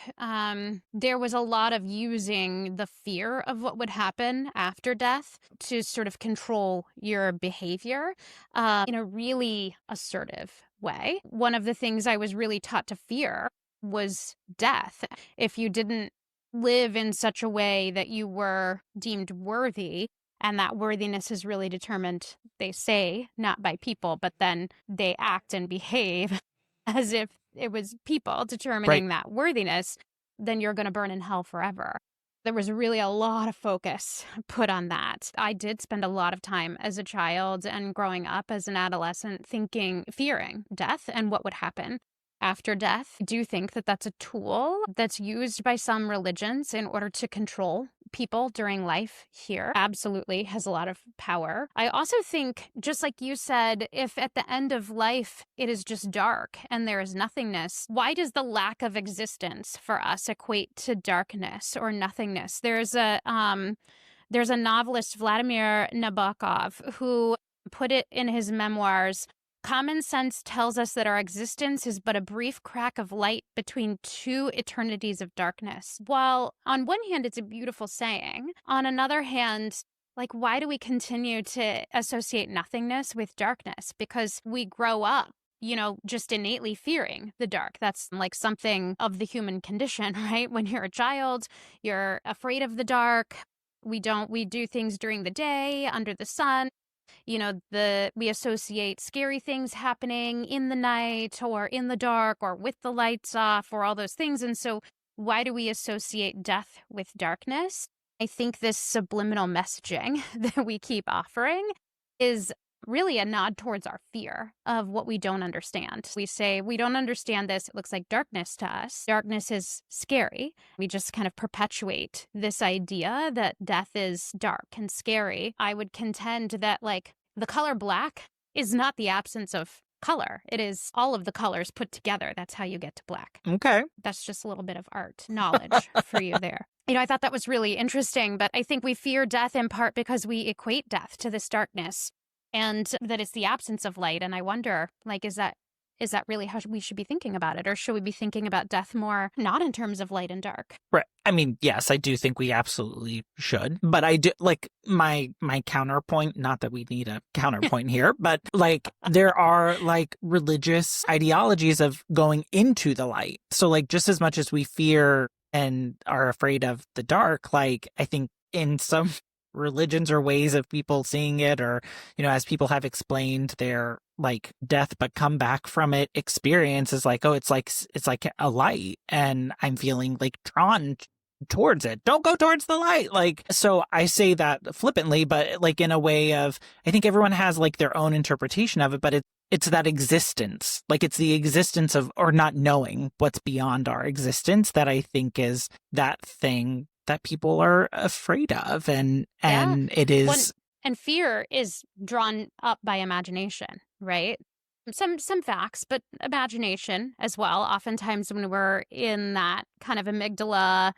there was a lot of using the fear of what would happen after death to sort of control your behavior in a really assertive way. One of the things I was really taught to fear was death. If you didn't live in such a way that you were deemed worthy, and that worthiness is really determined, they say, not by people, but then they act and behave as if it was people determining that worthiness, then you're going to burn in hell forever. There was really a lot of focus put on that. I did spend a lot of time as a child and growing up as an adolescent fearing death and what would happen after death. I do think that that's a tool that's used by some religions in order to control people during life here. Absolutely has a lot of power. I also think, just like you said, if at the end of life it is just dark and there is nothingness, why does the lack of existence for us equate to darkness or nothingness? There's a novelist, Vladimir Nabokov, who put it in his memoirs. Common sense tells us that our existence is but a brief crack of light between two eternities of darkness. While on one hand, it's a beautiful saying, on another hand, like, why do we continue to associate nothingness with darkness? Because we grow up, just innately fearing the dark. That's like something of the human condition, right? When you're a child, you're afraid of the dark. We do things during the day under the sun. We associate scary things happening in the night or in the dark or with the lights off or all those things. And so why do we associate death with darkness? I think this subliminal messaging that we keep offering is really a nod towards our fear of what we don't understand. We say, we don't understand this. It looks like darkness to us. Darkness is scary. We just kind of perpetuate this idea that death is dark and scary. I would contend that, like, the color black is not the absence of color. It is all of the colors put together. That's how you get to black. Okay. That's just a little bit of art knowledge for you there. I thought that was really interesting, but I think we fear death in part because we equate death to this darkness and that it's the absence of light. And I wonder, like, is that really how we should be thinking about it? Or should we be thinking about death more not in terms of light and dark? Right. I mean, yes, I do think we absolutely should. But I do like my counterpoint, not that we need a counterpoint here, but like there are like religious ideologies of going into the light. So like just as much as we fear and are afraid of the dark, like I think in some religions or ways of people seeing it, or as people have explained their like death but come back from it experience is like, oh, it's like a light and I'm feeling like drawn towards it. Don't go towards the light. Like, so I say that flippantly, but like in a way of, I think everyone has like their own interpretation of it, but it's that existence. Like it's the existence of, or not knowing what's beyond our existence that I think is that thing that people are afraid of. Yeah. And it One is, and fear is drawn up by imagination, right? Some facts, but imagination as well. Oftentimes when we're in that kind of amygdala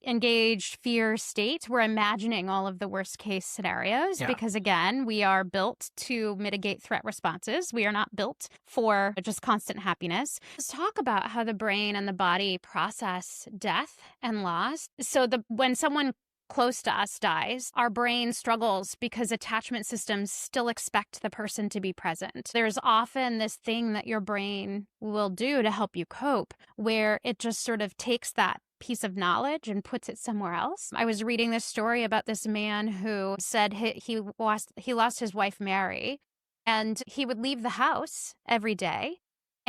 engaged fear state, we're imagining all of the worst case scenarios yeah. because again, we are built to mitigate threat responses. We are not built for just constant happiness. Let's talk about how the brain and the body process death and loss. So when someone close to us dies, our brain struggles because attachment systems still expect the person to be present. There's often this thing that your brain will do to help you cope where it just sort of takes that piece of knowledge and puts it somewhere else. I was reading this story about this man who said he lost his wife Mary, and he would leave the house every day.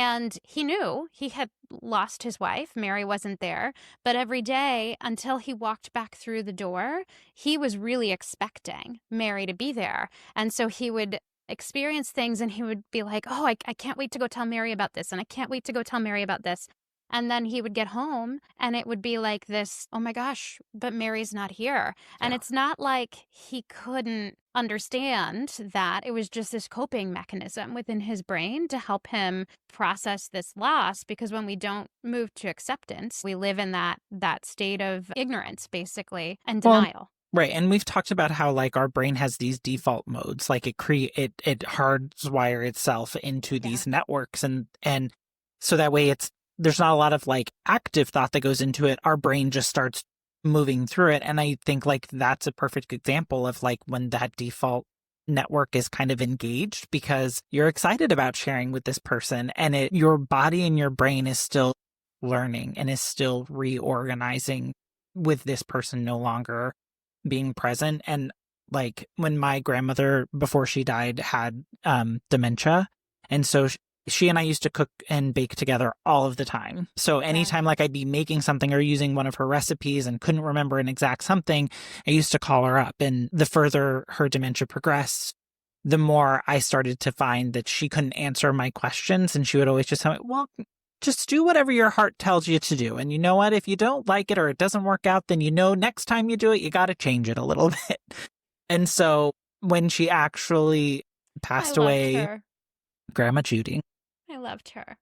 And he knew he had lost his wife. Mary wasn't there. But every day until he walked back through the door, he was really expecting Mary to be there. And so he would experience things and he would be like, oh, I can't wait to go tell Mary about this. And I can't wait to go tell Mary about this. And then he would get home and it would be like this, oh my gosh, but Mary's not here. And Yeah. it's not like he couldn't understand that. It was just this coping mechanism within his brain to help him process this loss, because when we don't move to acceptance, we live in that state of ignorance, basically, and Well, denial. right. And we've talked about how like our brain has these default modes, like it hardwire itself into these networks and so that way there's not a lot of like active thought that goes into it. Our brain just starts moving through it. And I think like that's a perfect example of like when that default network is kind of engaged because you're excited about sharing with this person and your body and your brain is still learning and is still reorganizing with this person no longer being present. And like when my grandmother before she died had dementia, and so she and I used to cook and bake together all of the time. So anytime like I'd be making something or using one of her recipes and couldn't remember an exact something, I used to call her up. And the further her dementia progressed, the more I started to find that she couldn't answer my questions. And she would always just tell me, well, just do whatever your heart tells you to do. And you know what? If you don't like it or it doesn't work out, then you know next time you do it, you got to change it a little bit. And so when she actually passed away, Grandma Judy, I loved her.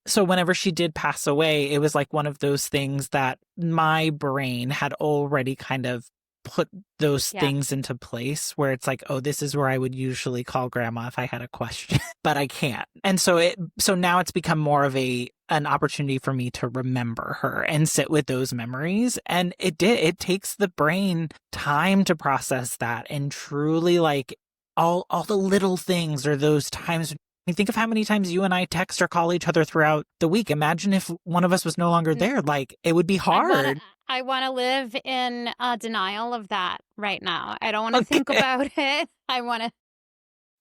so whenever she did pass away, it was like one of those things that my brain had already kind of put those things into place where it's like, oh, this is where I would usually call grandma if I had a question, but I can't. And so now it's become more of an opportunity for me to remember her and sit with those memories. And it takes the brain time to process that and truly like all the little things or those times. I mean, think of how many times you and I text or call each other throughout the week. Imagine if one of us was no longer there. Like, it would be hard. I want to live in denial of that right now. I don't want to think about it. I want to.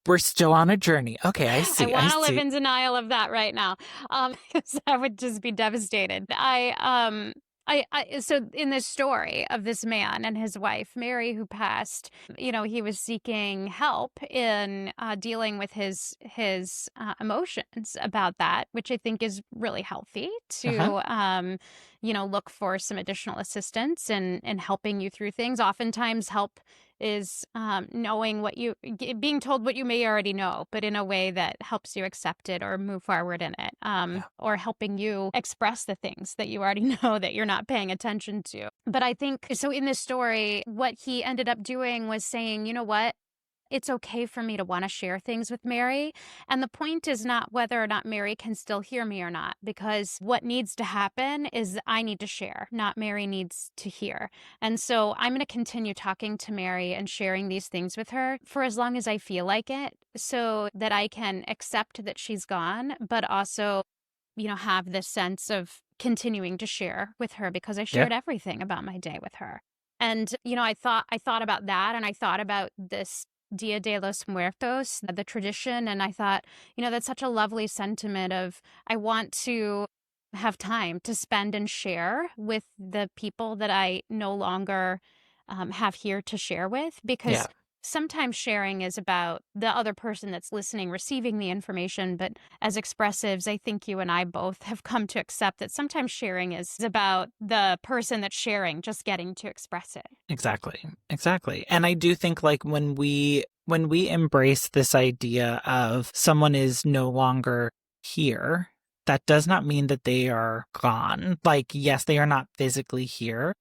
We're still on a journey. Okay, I see. I want to live in denial of that right now, because I would just be devastated. So in this story of this man and his wife, Mary, who passed, he was seeking help in dealing with his emotions about that, which I think is really healthy to, look for some additional assistance in helping you through things. Oftentimes help is being told what you may already know, but in a way that helps you accept it or move forward in it, or helping you express the things that you already know that you're not paying attention to. But I think, so in this story, what he ended up doing was saying, you know what? It's okay for me to want to share things with Mary. And the point is not whether or not Mary can still hear me or not, because what needs to happen is I need to share, not Mary needs to hear. And so I'm going to continue talking to Mary and sharing these things with her for as long as I feel like it, so that I can accept that she's gone, but also, have this sense of continuing to share with her because I shared everything about my day with her. And, I thought about that, and I thought about this Dia de los Muertos, the tradition. And I thought, that's such a lovely sentiment of, I want to have time to spend and share with the people that I no longer have here to share with, because sometimes sharing is about the other person that's listening, receiving the information. But as expressives, I think you and I both have come to accept that sometimes sharing is about the person that's sharing, just getting to express it. Exactly. Exactly. And I do think like when we embrace this idea of someone is no longer here, that does not mean that they are gone. Like, yes, they are not physically here,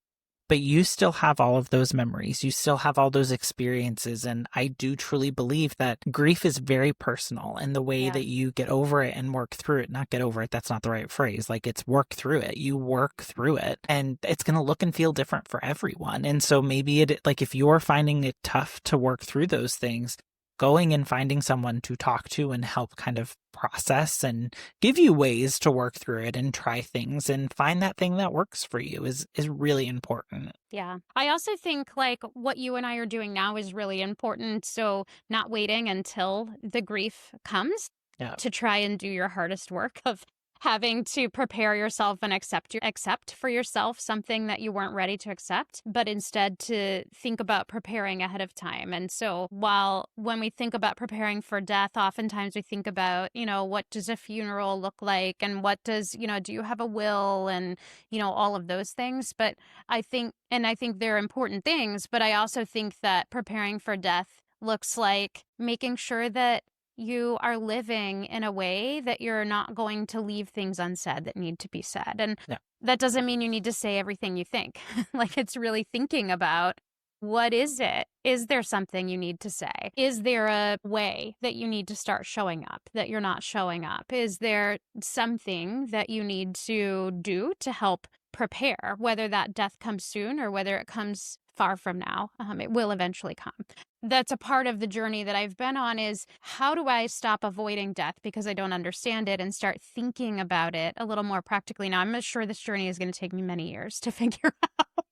but you still have all of those memories. You still have all those experiences. And I do truly believe that grief is very personal, and the way Yeah. that you get over it and work through it, not get over it, that's not the right phrase. Like, it's work through it. You work through it, and it's going to look and feel different for everyone. And so maybe like if you're finding it tough to work through those things, going and finding someone to talk to and help kind of process and give you ways to work through it and try things and find that thing that works for you is really important. Yeah. I also think like what you and I are doing now is really important. So, not waiting until the grief comes Yeah. to try and do your hardest work of having to prepare yourself and accept for yourself something that you weren't ready to accept, but instead to think about preparing ahead of time. And so, while when we think about preparing for death, oftentimes we think about, what does a funeral look like, and what does, do you have a will, and all of those things. But I think they're important things, but I also think that preparing for death looks like making sure that you are living in a way that you're not going to leave things unsaid that need to be said. And Yeah. that doesn't mean you need to say everything you think. Like, it's really thinking about, what is it? Is there something you need to say? Is there a way that you need to start showing up that you're not showing up? Is there something that you need to do to help prepare, whether that death comes soon or whether it comes far from now? It will eventually come. That's a part of the journey that I've been on, is how do I stop avoiding death because I don't understand it and start thinking about it a little more practically. Now, I'm sure this journey is going to take me many years to figure out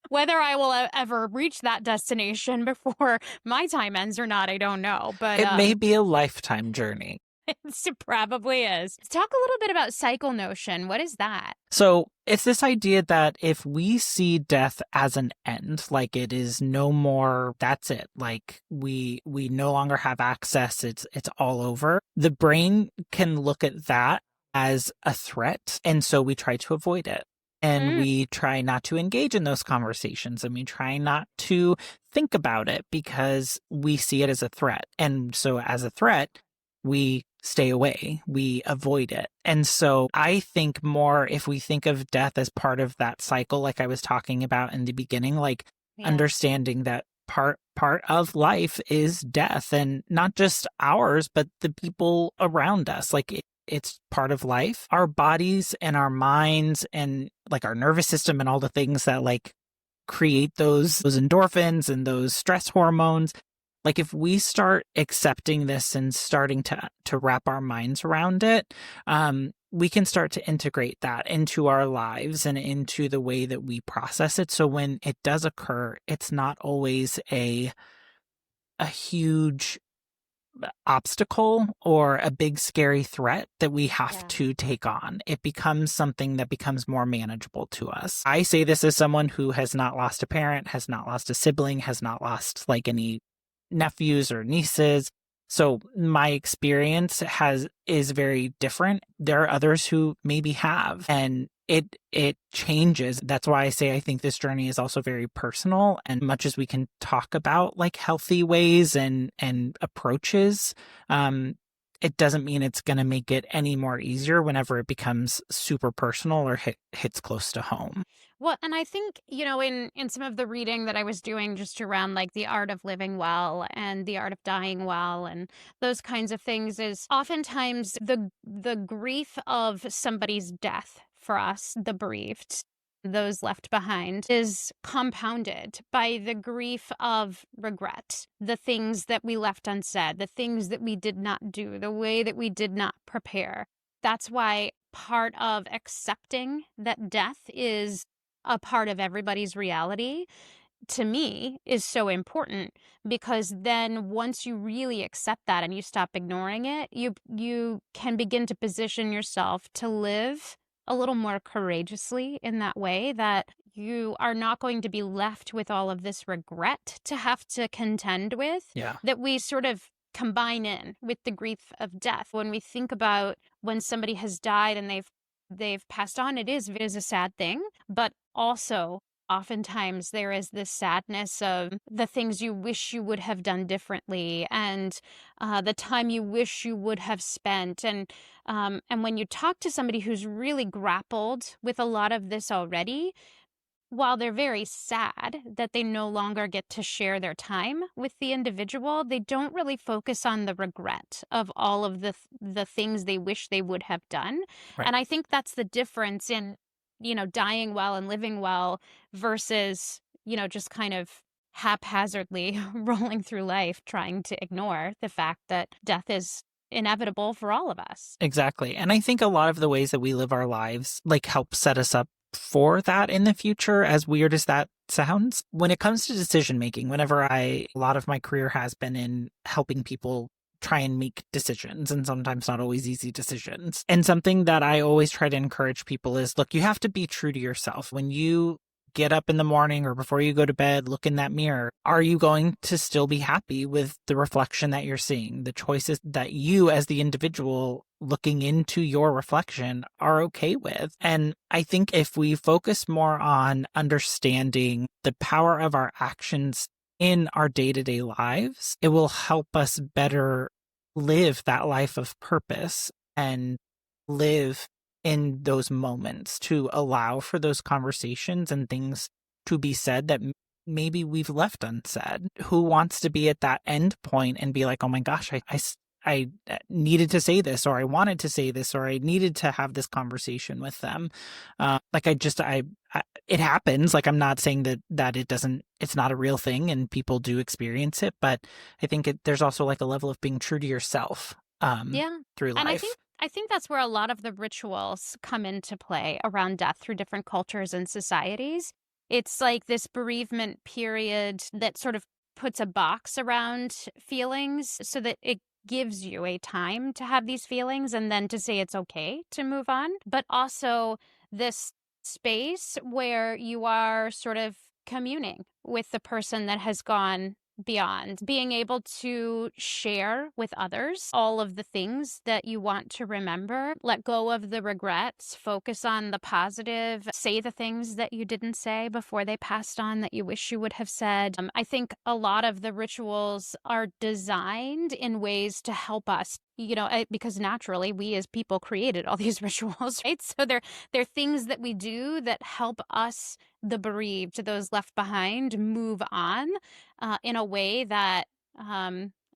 whether I will ever reach that destination before my time ends or not. I don't know, but It may be a lifetime journey. it probably is. Talk a little bit about cycle notion. What is that? So it's this idea that if we see death as an end, like it is no more, that's it. Like we no longer have access. It's all over. The brain can look at that as a threat, and so we try to avoid it. And Mm, we try not to engage in those conversations, and we try not to think about it because we see it as a threat. And so as a threat, we stay away, we avoid it. And so I think more if we think of death as part of that cycle, like I was talking about in the beginning, like yeah. understanding that part of life is death, and not just ours, but the people around us. Like it's part of life. Our bodies and our minds and like our nervous system and all the things that like create those endorphins and those stress hormones, like if we start accepting this and starting to wrap our minds around it, we can start to integrate that into our lives and into the way that we process it. So when it does occur, it's not always a huge obstacle or a big scary threat that we have Yeah. to take on. It becomes something that becomes more manageable to us. I say this as someone who has not lost a parent, has not lost a sibling, has not lost like any nephews or nieces. So my experience is very different. There are others who maybe have, and it changes. That's why I say I think this journey is also very personal. And much as we can talk about like healthy ways and approaches, it doesn't mean it's going to make it any more easier whenever it becomes super personal or hits close to home. Well, and I think, in some of the reading that I was doing just around like the art of living well and the art of dying well and those kinds of things, is oftentimes the grief of somebody's death for us, the bereaved, those left behind, is compounded by the grief of regret, the things that we left unsaid, the things that we did not do, the way that we did not prepare. That's why part of accepting that death is a part of everybody's reality, to me, is so important, because then once you really accept that and you stop ignoring it, you can begin to position yourself to live a little more courageously in that way, that you are not going to be left with all of this regret to have to contend with, Yeah. that we sort of combine in with the grief of death. When we think about when somebody has died and they've passed on, it is a sad thing, but also oftentimes there is this sadness of the things you wish you would have done differently, and the time you wish you would have spent. And when you talk to somebody who's really grappled with a lot of this already, while they're very sad that they no longer get to share their time with the individual, they don't really focus on the regret of all of the things they wish they would have done. Right. And I think that's the difference in, dying well and living well versus, just kind of haphazardly rolling through life trying to ignore the fact that death is inevitable for all of us. Exactly. And I think a lot of the ways that we live our lives like help set us up for that in the future, as weird as that sounds. When it comes to decision making, a lot of my career has been in helping people try and make decisions, and sometimes not always easy decisions. And something that I always try to encourage people is, look, you have to be true to yourself. When you get up in the morning or before you go to bed, look in that mirror. Are you going to still be happy with the reflection that you're seeing, the choices that you as the individual looking into your reflection are okay with? And I think if we focus more on understanding the power of our actions in our day-to-day lives, it will help us better live that life of purpose and live in those moments to allow for those conversations and things to be said that maybe we've left unsaid. Who wants to be at that end point and be like, oh my gosh, I needed to say this, or I wanted to say this, or I needed to have this conversation with them. It happens. Like, I'm not saying that it's not a real thing and people do experience it, but I think there's also like a level of being true to yourself Yeah. through And life. I think that's where a lot of the rituals come into play around death through different cultures and societies. It's like this bereavement period that sort of puts a box around feelings so that it gives you a time to have these feelings and then to say it's okay to move on. But also this space where you are sort of communing with the person that has gone beyond, being able to share with others all of the things that you want to remember, let go of the regrets, focus on the positive, say the things that you didn't say before they passed on that you wish you would have said. I think a lot of the rituals are designed in ways to help us, because naturally we as people created all these rituals, right? So they're things that we do that help us, the bereaved, those left behind, move on in a way that,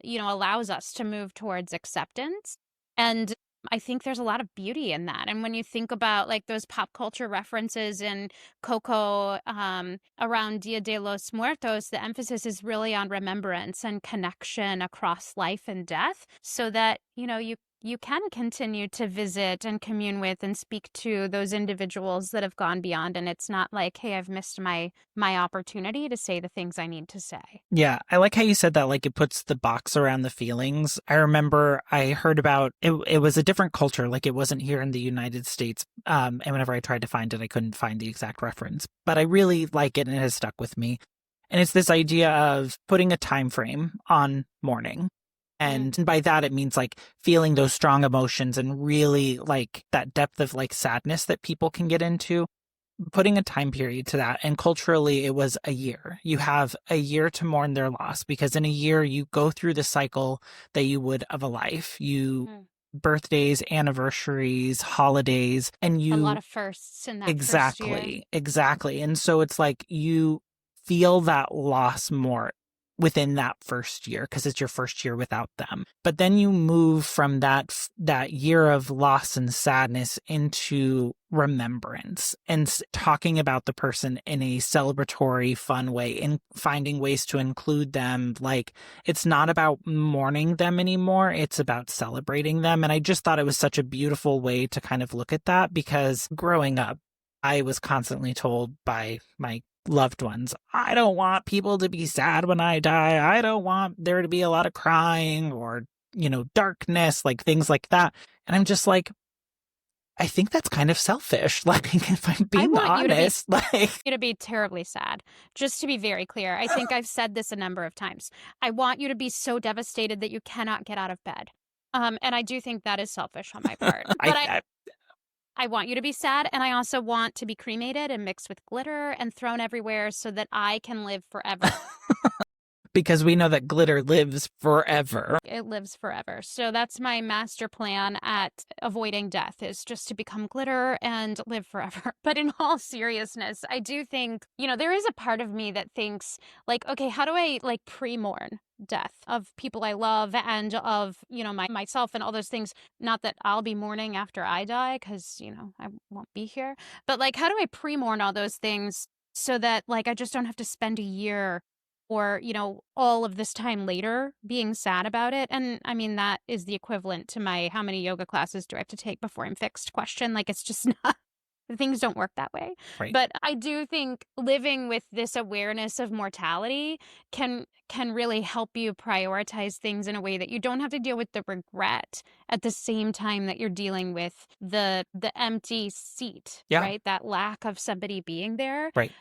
allows us to move towards acceptance. And I think there's a lot of beauty in that. And when you think about like those pop culture references in Coco around Dia de los Muertos, the emphasis is really on remembrance and connection across life and death so that, you can continue to visit and commune with and speak to those individuals that have gone beyond. And it's not like, hey, I've missed my opportunity to say the things I need to say. Yeah, I like how you said that, like it puts the box around the feelings. I remember I heard about it was a different culture, like it wasn't here in the United States. And whenever I tried to find it, I couldn't find the exact reference. But I really like it and it has stuck with me. And it's this idea of putting a time frame on mourning. And by that, it means like feeling those strong emotions and really like that depth of like sadness that people can get into, putting a time period to that. And culturally, it was a year. You have a year to mourn their loss because in a year, you go through the cycle that you would of a life. Birthdays, anniversaries, holidays, and a lot of firsts in that first year. Exactly. And so it's like you feel that loss more within that first year because it's your first year without them. But then you move from that year of loss and sadness into remembrance and talking about the person in a celebratory, fun way and finding ways to include them. Like, it's not about mourning them anymore. It's about celebrating them. And I just thought it was such a beautiful way to kind of look at that because growing up, I was constantly told by my loved ones, I don't want people to be sad when I die. I don't want there to be a lot of crying or, darkness, like things like that. And I'm just like, I think that's kind of selfish. Like, if I'm I being want honest, like, you to be terribly sad. Just to be very clear, I think I've said this a number of times. I want you to be so devastated that you cannot get out of bed. And I do think that is selfish on my part. But I want you to be sad, and I also want to be cremated and mixed with glitter and thrown everywhere so that I can live forever. because we know that glitter lives forever. It lives forever. So that's my master plan at avoiding death, is just to become glitter and live forever. But in all seriousness, I do think, there is a part of me that thinks like, okay, how do I like pre-mourn death of people I love and of, myself and all those things? Not that I'll be mourning after I die, because, I won't be here. But like, how do I pre-mourn all those things so that like I just don't have to spend a year or, all of this time later being sad about it? And I mean, that is the equivalent to my how many yoga classes do I have to take before I'm fixed question. Like, it's just not, things don't work that way. Right. But I do think living with this awareness of mortality can really help you prioritize things in a way that you don't have to deal with the regret at the same time that you're dealing with the empty seat, Yeah. right? That lack of somebody being there. Right.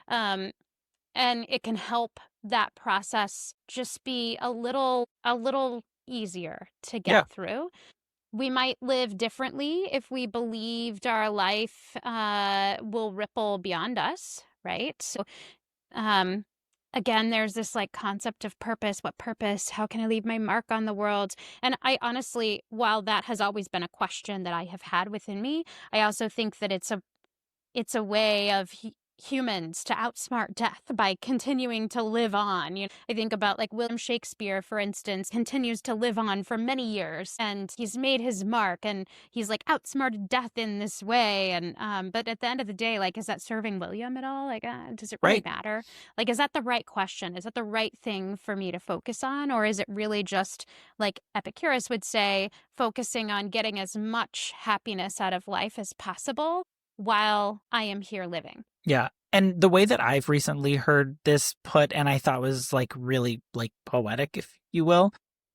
And it can help that process just be a little easier to get through. We might live differently if we believed our life will ripple beyond us, right? So again, there's this like concept of purpose. What purpose? How can I leave my mark on the world? And I honestly, while that has always been a question that I have had within me, I also think that it's a way of humans to outsmart death by continuing to live on. I think about like William Shakespeare, for instance, continues to live on for many years, and he's made his mark, and he's like outsmarted death in this way. And but at the end of the day, like, is that serving William at all? Like, does it really matter? Like, is that the right question? Is that the right thing for me to focus on, or is it really just like Epicurus would say, focusing on getting as much happiness out of life as possible while I am here living? Yeah. And the way that I've recently heard this put, and I thought was like really like poetic, if you will,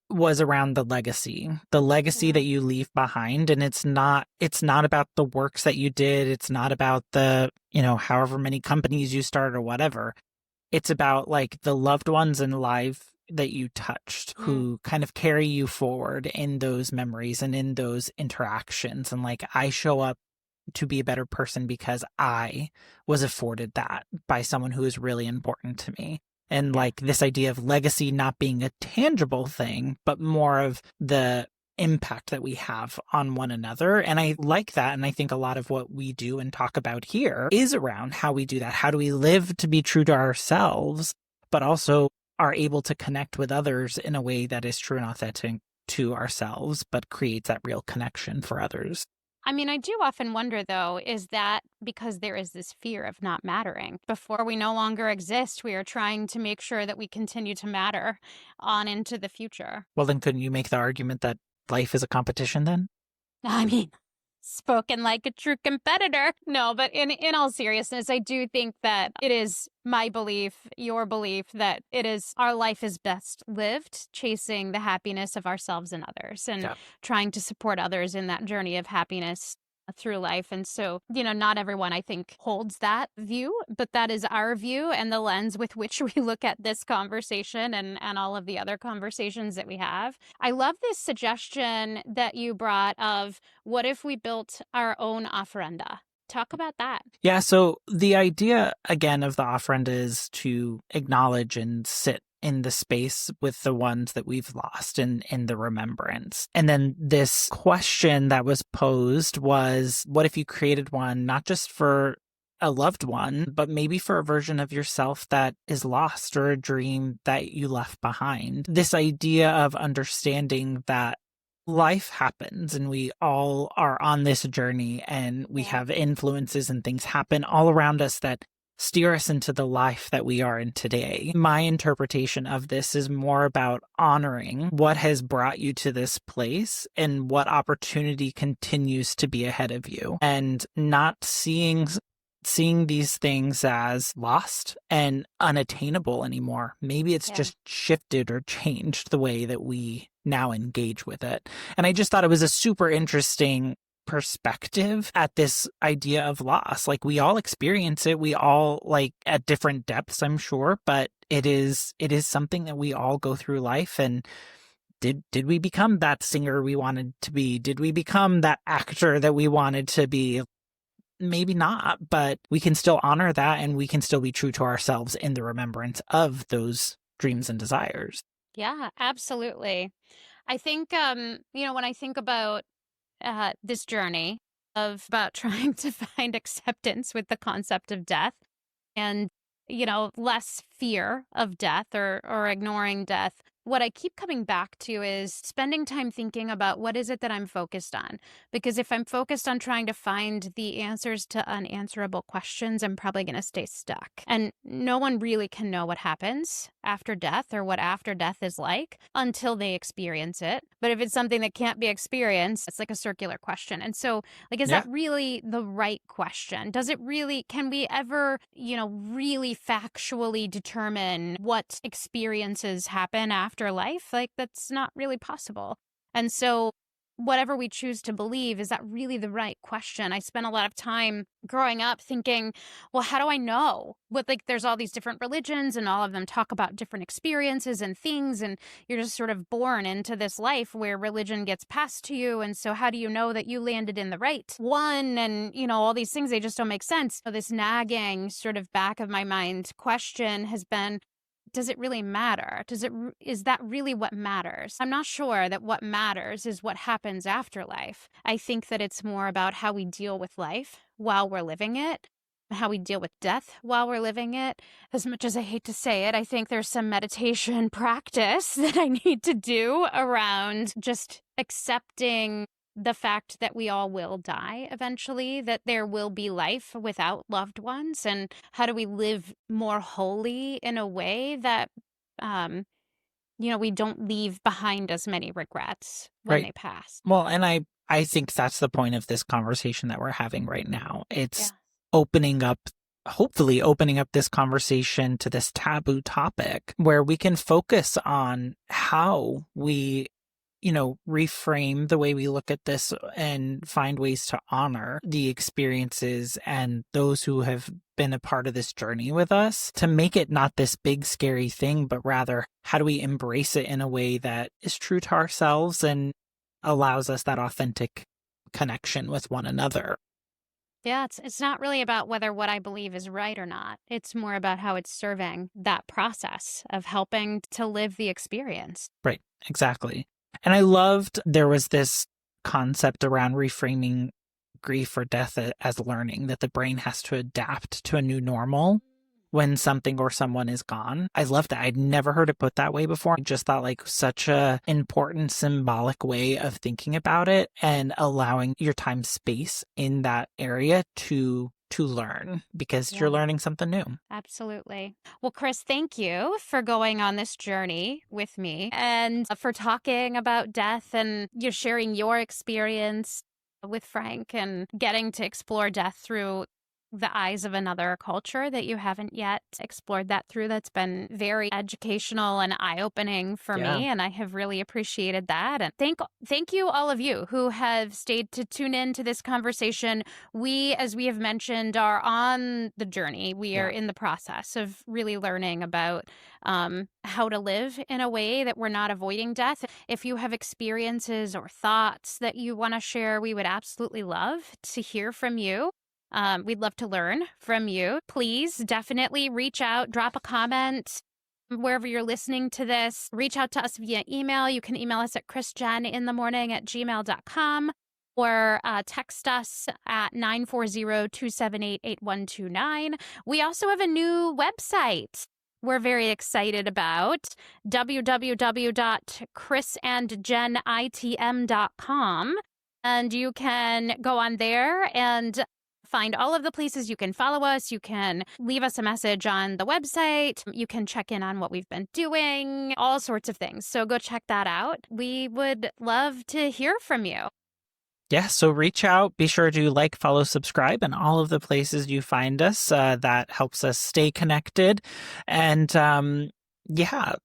was around the legacy that you leave behind. And it's not about the works that you did. It's not about the, however many companies you started or whatever. It's about like the loved ones in life that you touched who kind of carry you forward in those memories and in those interactions. And like, I show up to be a better person because I was afforded that by someone who is really important to me. And like this idea of legacy not being a tangible thing, but more of the impact that we have on one another. And I like that. And I think a lot of what we do and talk about here is around how we do that. How do we live to be true to ourselves, but also are able to connect with others in a way that is true and authentic to ourselves, but creates that real connection for others. I mean, I do often wonder, though, is that because there is this fear of not mattering? Before we no longer exist, we are trying to make sure that we continue to matter on into the future. Well, then couldn't you make the argument that life is a competition then? I mean, spoken like a true competitor. No, but in all seriousness, I do think that it is my belief, your belief, that our life is best lived chasing the happiness of ourselves and others, and trying to support others in that journey of happiness through life. And so, not everyone, I think, holds that view, but that is our view and the lens with which we look at this conversation and all of the other conversations that we have. I love this suggestion that you brought of, what if we built our own ofrenda? Talk about that. Yeah, so the idea, again, of the ofrenda is to acknowledge and sit in the space with the ones that we've lost in the remembrance. And then this question that was posed was, what if you created one not just for a loved one, but maybe for a version of yourself that is lost or a dream that you left behind? This idea of understanding that life happens and we all are on this journey, and we have influences and things happen all around us that steer us into the life that we are in today. My interpretation of this is more about honoring what has brought you to this place and what opportunity continues to be ahead of you, and not seeing these things as lost and unattainable anymore. Maybe it's just shifted or changed the way that we now engage with it. And I just thought it was a super interesting perspective at this idea of loss. Like, we all experience it. We all, like, at different depths, I'm sure, but it is something that we all go through life. And did we become that singer we wanted to be? Did we become that actor that we wanted to be? Maybe not, but we can still honor that, and we can still be true to ourselves in the remembrance of those dreams and desires. Yeah, absolutely. I think, when I think about this journey of about trying to find acceptance with the concept of death and, less fear of death or ignoring death, what I keep coming back to is spending time thinking about what is it that I'm focused on. Because if I'm focused on trying to find the answers to unanswerable questions, I'm probably going to stay stuck. And no one really can know what happens after death or what after death is like until they experience it. But if it's something that can't be experienced, it's like a circular question. And so, like, is Yeah. that really the right question? Does it really, can we ever, really factually determine what experiences happen after life? Like, that's not really possible. And so whatever we choose to believe, is that really the right question? I spent a lot of time growing up thinking, well, how do I know? But like, there's all these different religions and all of them talk about different experiences and things. And you're just sort of born into this life where religion gets passed to you. And so how do you know that you landed in the right one? And, all these things, they just don't make sense. So this nagging sort of back of my mind question has been, does it really matter? Is that really what matters? I'm not sure that what matters is what happens after life. I think that it's more about how we deal with life while we're living it, how we deal with death while we're living it. As much as I hate to say it, I think there's some meditation practice that I need to do around just accepting the fact that we all will die eventually, that there will be life without loved ones, and how do we live more wholly in a way that, we don't leave behind as many regrets when Right. they pass. Well, and I think that's the point of this conversation that we're having right now. It's Yeah. opening up, hopefully opening up this conversation to this taboo topic where we can focus on how we reframe the way we look at this and find ways to honor the experiences and those who have been a part of this journey with us, to make it not this big scary thing, but rather how do we embrace it in a way that is true to ourselves and allows us that authentic connection with one another. Yeah, it's not really about whether what I believe is right or not. It's more about how it's serving that process of helping to live the experience. Right, exactly. And I loved there was this concept around reframing grief or death as learning, that the brain has to adapt to a new normal when something or someone is gone. I love that. I'd never heard it put that way before. I just thought, like, such a important symbolic way of thinking about it and allowing your time space in that area to learn, because you're Yeah. learning something new. Absolutely. Well, Chris, thank you for going on this journey with me and for talking about death and you're sharing your experience with Frank and getting to explore death through the eyes of another culture that you haven't yet explored that through. That's been very educational and eye-opening for Yeah. me, and I have really appreciated that. And thank you all of you who have stayed to tune in to this conversation. We, as we have mentioned, are on the journey. We are in the process of really learning about how to live in a way that we're not avoiding death. If you have experiences or thoughts that you want to share, we would absolutely love to hear from you. We'd love to learn from you. Please definitely reach out, drop a comment wherever you're listening to this. Reach out to us via email. You can email us at chrisjeninthemorning@gmail.com or text us at 940-278-8129. We also have a new website we're very excited about, www.chrisandjenitm.com. And you can go on there and find all of the places you can follow us. You can leave us a message on the website. You can check in on what we've been doing, all sorts of things. So go check that out. We would love to hear from you. Yeah, so reach out. Be sure to like, follow, subscribe, and all of the places you find us. That helps us stay connected. And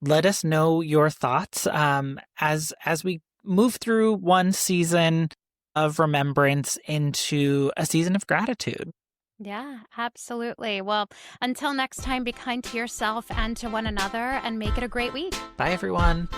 let us know your thoughts as we move through one season. of remembrance into a season of gratitude. Yeah, absolutely. Well, until next time, be kind to yourself and to one another and make it a great week. Bye, everyone.